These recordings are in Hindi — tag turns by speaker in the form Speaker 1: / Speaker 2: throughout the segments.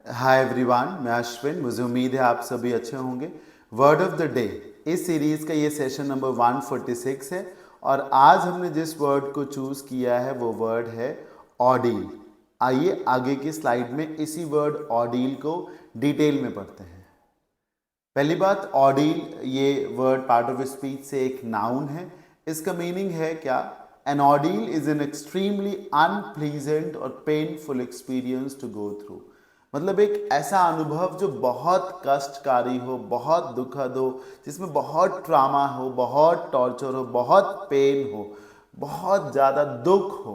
Speaker 1: हाय एवरीवन, मैं अश्विन। मुझे उम्मीद है आप सभी अच्छे होंगे। वर्ड ऑफ द डे इस सीरीज का ये सेशन नंबर 146 है और आज हमने जिस वर्ड को चूज किया है वो वर्ड है ऑडिल। आइए आगे की स्लाइड में इसी वर्ड ऑडिल को डिटेल में पढ़ते हैं। पहली बात, ऑडिल ये वर्ड पार्ट ऑफ स्पीच से एक नाउन है। इसका मीनिंग है क्या? An ordeal is an extremely unpleasant और painful experience to go through. मतलब एक ऐसा अनुभव जो बहुत कष्टकारी हो, बहुत दुखद हो, जिसमें बहुत ट्रामा हो, बहुत टॉर्चर हो, बहुत पेन हो, बहुत ज़्यादा दुख हो।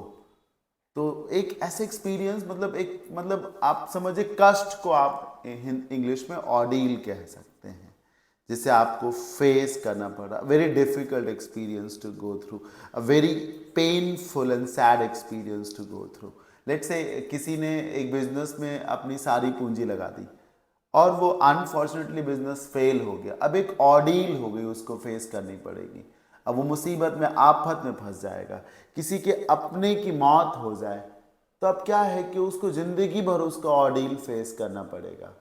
Speaker 1: तो एक ऐसे एक्सपीरियंस, मतलब आप समझिए, कष्ट को आप इंग्लिश में ऑर्डील कह सकते हैं, जिसे आपको फेस करना पड़ा। Very difficult experience to go through, a very painful and sad experience to go through. Let's say किसी ने एक बिजनेस में अपनी सारी पूंजी लगा दी और वो अनफॉर्चुनेटली बिजनेस फेल हो गया। अब एक ऑर्डील हो गई, उसको फेस करनी पड़ेगी। अब वो मुसीबत में, आफत में फंस जाएगा। किसी के अपने की मौत हो जाए तो अब क्या है कि उसको जिंदगी भर उसका ऑर्डील फेस करना पड़ेगा।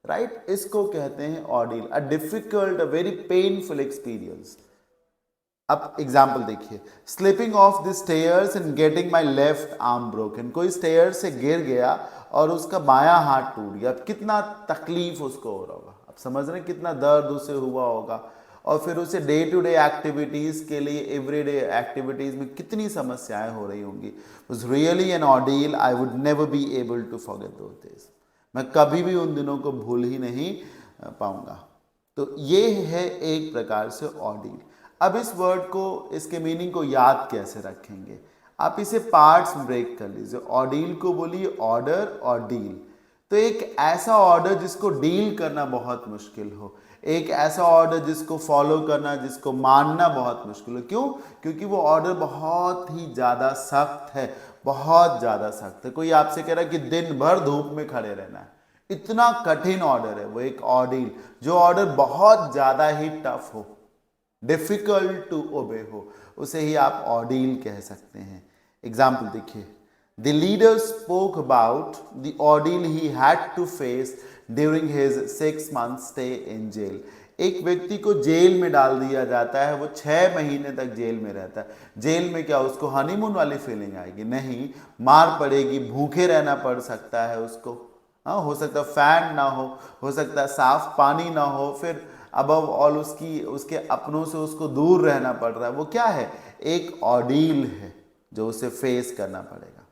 Speaker 1: राइट? इसको कहते हैं ordeal, a difficult, a very painful experience. अब एग्जाम्पल देखिए, slipping off the stairs and getting my left arm broken. कोई स्टेयर से गिर गया और उसका बायां हाथ टूट गया। अब कितना तकलीफ उसको हो रहा होगा, आप समझ रहे हैं कितना दर्द उसे हुआ होगा। और फिर उसे डे टू डे एक्टिविटीज़ के लिए, एवरीडे एक्टिविटीज़ में कितनी समस्याएं हो रही होंगी। Was really an ordeal, I would never be able to forget those days. मैं कभी भी उन दिनों को भूल ही नहीं पाऊंगा। तो ये है एक प्रकार से ऑर्डील। अब इस वर्ड को, इसके मीनिंग को याद कैसे रखेंगे? आप इसे पार्ट्स में ब्रेक कर लीजिए। ऑर्डील को बोलिए ऑर्डर और डील। तो एक ऐसा ऑर्डर जिसको डील करना बहुत मुश्किल हो, एक ऐसा ऑर्डर जिसको फॉलो करना, जिसको मानना बहुत मुश्किल हो। क्यों? क्योंकि वो ऑर्डर बहुत ही ज़्यादा सख्त है, बहुत ज़्यादा सख्त है। कोई आपसे कह रहा है कि दिन भर धूप में खड़े रहना है, इतना कठिन ऑर्डर है वो एक ऑर्डील। जो ऑर्डर बहुत ज़्यादा ही टफ हो, डिफिकल्ट टू ओबे हो, उसे ही आप ऑर्डील कह सकते हैं। एग्जाम्पल देखिए, the leader spoke about the ordeal he had to face during his 6 month stay in jail. एक व्यक्ति को जेल में डाल दिया जाता है, वो 6 महीने तक जेल में रहता है। जेल में क्या उसको हनीमून वाली फीलिंग आएगी? नहीं, मार पड़ेगी, भूखे रहना पड़ सकता है उसको। हाँ, हो सकता है फैन ना हो सकता है साफ पानी ना हो, फिर अबव ऑल उसके अपनों से उसको दूर रहना पड़ रहा है। वो क्या है? एक ऑर्डील है जो उसे फेस करना पड़ेगा।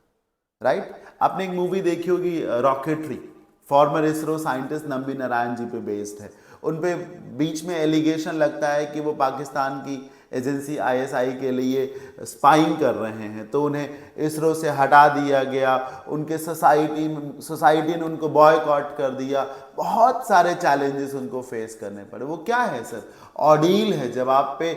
Speaker 1: राइट? आपने एक मूवी देखी होगी Rocketry, former ISRO scientist Nambi Narayan ji पे बेस्ड है। उन पे बीच में एलिगेशन लगता है कि वो पाकिस्तान की एजेंसी आईएसआई के लिए स्पाइंग कर रहे हैं, तो उन्हें इसरो से हटा दिया गया। उनके सोसाइटी ने उनको बॉयकॉट कर दिया। बहुत सारे चैलेंजेस उनको फेस करने पड़े। वो क्या है सर? ऑर्डील है। जब आप पे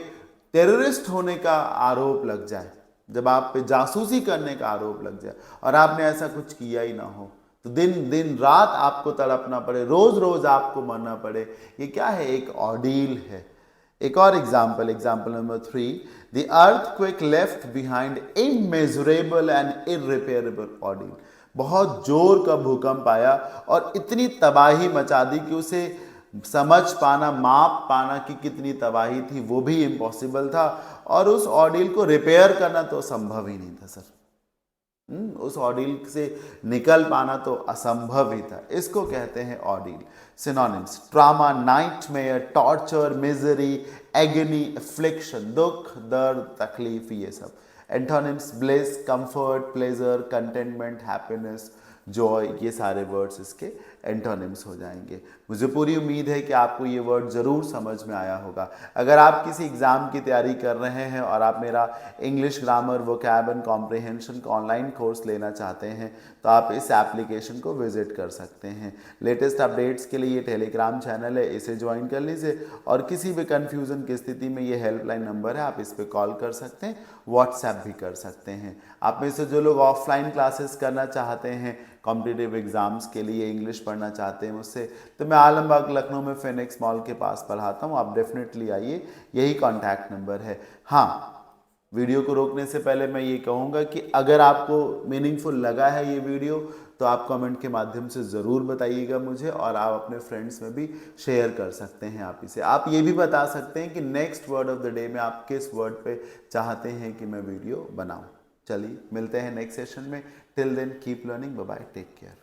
Speaker 1: टेररिस्ट होने का आरोप लग जाए, जब आप पे जासूसी करने का आरोप लग जाए और आपने ऐसा कुछ किया ही ना हो, तो दिन दिन रात आपको तड़पना पड़े, रोज रोज आपको मरना पड़े, ये क्या है? एक ऑर्डील है। एक और example number 3, the earthquake left behind immeasurable and irreparable ordeal. बहुत जोर का भूकंप आया और इतनी तबाही मचा दी कि उसे समझ पाना, माप पाना कि कितनी तबाही थी, वो भी इम्पॉसिबल था। और उस ऑर्डील को रिपेयर करना तो संभव ही नहीं था सर। उस ऑर्डील से निकल पाना तो असंभव ही था। इसको कहते हैं ordeal. Synonyms: trauma, nightmare, torture, misery, agony, affliction, दुख, दर्द, तकलीफ, ये सब। Antonyms: bliss, comfort, pleasure, contentment, happiness, joy, ये सारे वर्ड्स इसके एंटोनिम्स हो जाएंगे। मुझे पूरी उम्मीद है कि आपको ये वर्ड ज़रूर समझ में आया होगा। अगर आप किसी एग्ज़ाम की तैयारी कर रहे हैं और आप मेरा English grammar, vocab and comprehension का ऑनलाइन कोर्स लेना चाहते हैं तो आप इस एप्लीकेशन को विजिट कर सकते हैं। लेटेस्ट अपडेट्स के लिए ये टेलीग्राम चैनल है, इसे ज्वाइन कर लीजिए। और किसी भी कन्फ्यूज़न की स्थिति में ये हेल्पलाइन नंबर है, आप इस पर कॉल कर सकते हैं, व्हाट्सएप भी कर सकते हैं। आप में से जो लोग ऑफलाइन क्लासेस करना चाहते हैं, कॉम्पिटिटिव एग्जाम्स के लिए इंग्लिश पढ़ना चाहते हैं मुझसे, तो मैं आलमबाग लखनऊ में फिनिक्स मॉल के पास पढ़ाता हूँ। आप डेफिनेटली आइए, यही कॉन्टैक्ट नंबर है। हाँ, वीडियो को रोकने से पहले मैं ये कहूँगा कि अगर आपको मीनिंगफुल लगा है ये वीडियो तो आप कमेंट के माध्यम से ज़रूर बताइएगा मुझे, और आप अपने फ्रेंड्स में भी शेयर कर सकते हैं। आप इसे आप ये भी बता सकते हैं कि next word of the day में आप किस वर्ड पे चाहते हैं कि मैं वीडियो बनाऊं। चलिए मिलते हैं नेक्स्ट सेशन में। Till then keep learning, bye bye, take care.